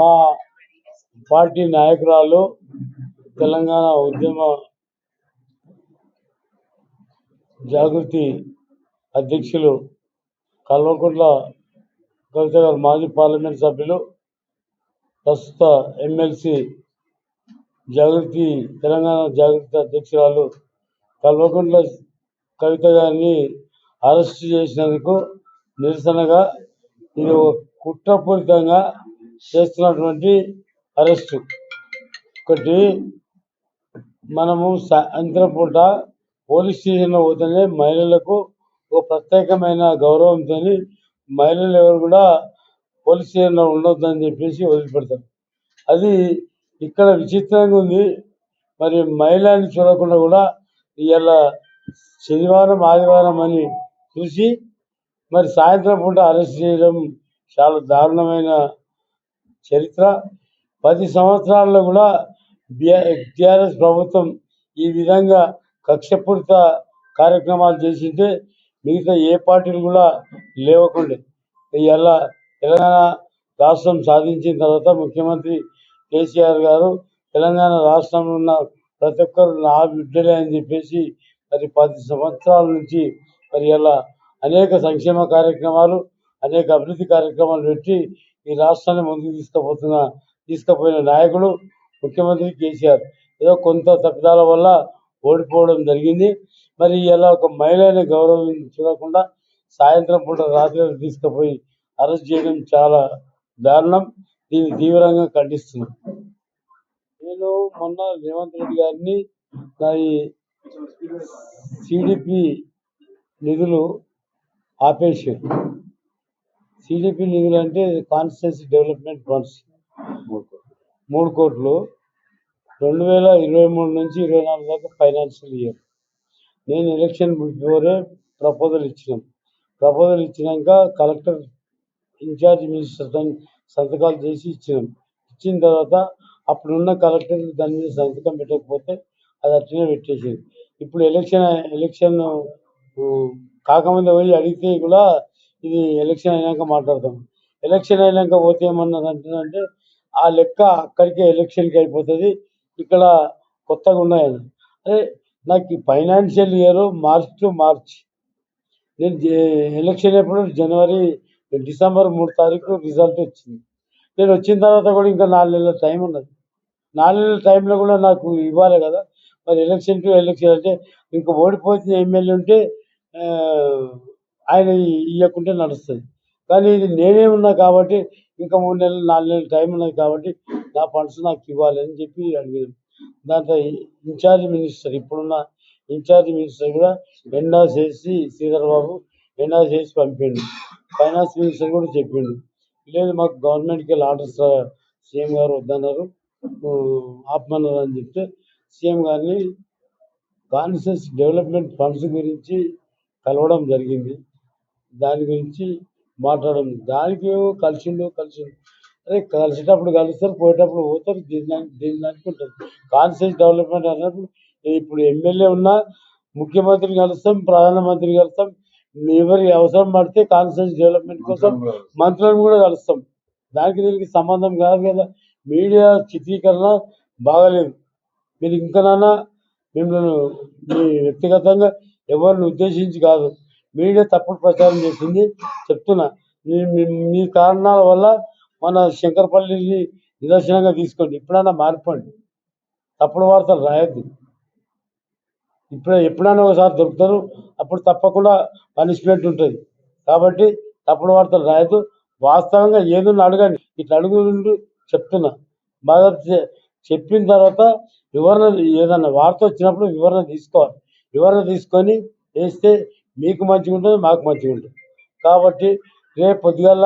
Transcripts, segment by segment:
మా పార్టీ నాయకురాలు తెలంగాణ ఉద్యమ జాగృతి అధ్యక్షులు కల్వకుంట్ల కవిత గారు, మాజీ పార్లమెంట్ సభ్యులు, ప్రస్తుత ఎమ్మెల్సీ తెలంగాణ జాగృతి అధ్యక్షురాలు కల్వకుంట్ల కవిత గారిని అరెస్ట్ చేసినందుకు నిరసనగా ఇది కుట్రపూరితంగా చేస్తున్నటువంటి అరెస్టు. ఒకటి, మనము సాయంత్రం పూట పోలీస్ స్టేషన్లో పోతేనే మహిళలకు ఒక ప్రత్యేకమైన గౌరవంతో మహిళలు ఎవరు కూడా పోలీస్ స్టేషన్లో ఉండొద్దని చెప్పేసి వదిలిపెడతారు. అది ఇక్కడ విచిత్రంగా ఉంది. మరి మహిళని చూడకుండా కూడా ఇవాళ శనివారం ఆదివారం అని చూసి మరి సాయంత్రం పూట అరెస్ట్ చేయడం చాలా దారుణమైన చరిత్ర. 10 సంవత్సరాల్లో కూడా టీఆర్ఎస్ ప్రభుత్వం ఈ విధంగా కక్షపూరిత కార్యక్రమాలు చేసింటే మిగతా ఏ పార్టీలు కూడా లేవకుండే. ఇవాళ తెలంగాణ రాష్ట్రం సాధించిన తర్వాత ముఖ్యమంత్రి కేసీఆర్ గారు తెలంగాణ రాష్ట్రంలో ఉన్న ప్రతి ఒక్కరు నా బిడ్డలే అని చెప్పేసి మరి 10 సంవత్సరాల నుంచి మరి ఇలా అనేక సంక్షేమ కార్యక్రమాలు, అనేక అభివృద్ధి కార్యక్రమాలు పెట్టి ఈ రాష్ట్రాన్ని ముందుకు తీసుకుపోయిన నాయకుడు ముఖ్యమంత్రి కేసీఆర్. ఏదో కొంత తప్పిదాల వల్ల ఓడిపోవడం జరిగింది. మరి ఇలా ఒక మహిళని గౌరవించకుండా సాయంత్రం పూట రాత్రి తీసుకుపోయి అరెస్ట్ చేయడం చాలా దారుణం. దీన్ని తీవ్రంగా ఖండిస్తున్నాం. నేను మొన్న రేవంత్ రెడ్డి గారిని ఈ సిడిపి నిధులు ఆపేశారు. సిడిపి నిధులు అంటే కాన్స్టిట్యూన్సీ డెవలప్మెంట్ ఫండ్స్ 3 కోట్లు 2023 నుంచి 24 దాకా ఫైనాన్షియల్ ఇయర్. నేను ఎలక్షన్ బిఫోరే ప్రపోజల్ ఇచ్చినాక కలెక్టర్ ఇన్ఛార్జ్ మినిస్టర్ సంతకాలు చేసి ఇచ్చిన తర్వాత అప్పుడున్న కలెక్టర్ దాని మీద సంతకం పెట్టకపోతే అది అట్లనే పెట్టేసేది. ఇప్పుడు ఎలక్షన్ కాకముందే పోయి అడిగితే కూడా ఇది ఎలక్షన్ అయినాక మాట్లాడతాం. ఎలక్షన్ అయినాక పోతే ఏమన్నారు అంటే ఆ లెక్క అక్కడికే ఎలక్షన్కి అయిపోతుంది, ఇక్కడ కొత్తగా ఉన్నాయని. అదే నాకు ఈ financial year March to March, నేను ఎలక్షన్ ఎప్పుడు డిసెంబర్ 3 తారీఖు రిజల్ట్ వచ్చింది. నేను వచ్చిన తర్వాత కూడా ఇంకా 4 నెలల టైం ఉన్నది. 4 నెలల టైంలో కూడా నాకు ఇవ్వాలి కదా. మరి ఎలక్షన్ టు ఎలక్షన్ అంటే ఇంకా ఓడిపోతే ఎమ్మెల్యే ఉంటే ఆయన ఇవ్వకుంటే నడుస్తుంది. కానీ ఇది నేనే ఉన్నా కాబట్టి ఇంకా 3 నెలలు 4 నెలల టైం ఉన్నది కాబట్టి నా ఫండ్స్ నాకు ఇవ్వాలి అని చెప్పి అడిగాను. దాంట్లో ఇప్పుడున్న ఇన్ఛార్జ్ మినిస్టర్ కూడా ఎండాస్ చేసి శ్రీధర్ బాబు ఎండాస్ చేసి పంపిండు. ఫైనాన్స్ మినిస్టర్ కూడా చెప్పిండు, లేదు మాకు గవర్నమెంట్కి ఆర్డర్స్ సీఎం గారు వద్దన్నారు, ఆపమన్నారు అని చెప్తే సీఎం గారిని కాన్స్టిట్యూన్సీ డెవలప్మెంట్ ఫండ్స్ గురించి కలవడం జరిగింది. దాని గురించి మాట్లాడడం, దానికి కలిసిండు. అదే కలిసేటప్పుడు కలుస్తారు, పోయేటప్పుడు పోతారు. దీనికి ఉంటుంది. కాన్స్టిట్యూన్సీ డెవలప్మెంట్ అన్నప్పుడు ఇప్పుడు ఎమ్మెల్యే ఉన్నా ముఖ్యమంత్రిని కలుస్తాం, ప్రధానమంత్రిని కలుస్తాం. ఎవరి అవసరం పడితే కాన్స్టిట్యూన్సీ డెవలప్మెంట్ కోసం మంత్రులను కూడా కలుస్తాం. దీనికి సంబంధం కాదు కదా. మీడియా చిత్రీకరణ బాగలేదు. మీరు ఇంకనైనా మిమ్మల్ని మీ వ్యక్తిగతంగా ఎవరిని ఉద్దేశించి కాదు, మీడియా తప్పుడు ప్రచారం చేసింది చెప్తున్నా. మీ కారణాల వల్ల మన శంకరపల్లిని నిదర్శనంగా తీసుకోండి. ఎప్పుడైనా మార్పండి, తప్పుడు వార్తలు రాయద్దు. ఎప్పుడైనా ఒకసారి దొరుకుతారు, అప్పుడు తప్పకుండా పనిష్మెంట్ ఉంటుంది. కాబట్టి తప్పుడు వార్తలు రాయద్దు. వాస్తవంగా ఏదన్నా అడగండి. ఇట్లా అడుగుంటూ చెప్తున్నా. బాగా చెప్పిన తర్వాత వివరణ, ఏదన్నా వార్త వచ్చినప్పుడు వివరణ తీసుకోవాలి. వివరణ తీసుకొని వేస్తే మీకు మంచిగా ఉంటుంది, మాకు మంచిగా ఉంటుంది. కాబట్టి రేపు పొద్దుగల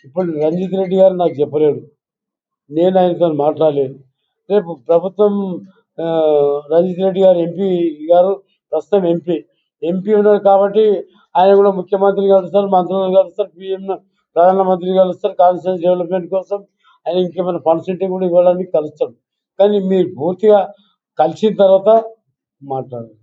ఇప్పుడు రంజిత్ రెడ్డి గారు నాకు చెప్పలేడు, నేను ఆయనతో మాట్లాడలేదు. రేపు ప్రభుత్వం రంజిత్ రెడ్డి గారు ఎంపీ గారు ప్రస్తుతం ఎంపీ ఉన్నారు కాబట్టి ఆయన కూడా ముఖ్యమంత్రిని కలుస్తారు, మంత్రులను కలుస్తారు, ప్రధానమంత్రిని కలుస్తారు. కాన్స్టిట్యూన్సీ డెవలప్మెంట్ కోసం ఆయన ఇంకేమైనా ఫండ్స్ ఉంటే కూడా ఇవ్వడానికి కలుస్తాడు. కానీ మీరు పూర్తిగా కలిసిన తర్వాత మాట్లాడాలి.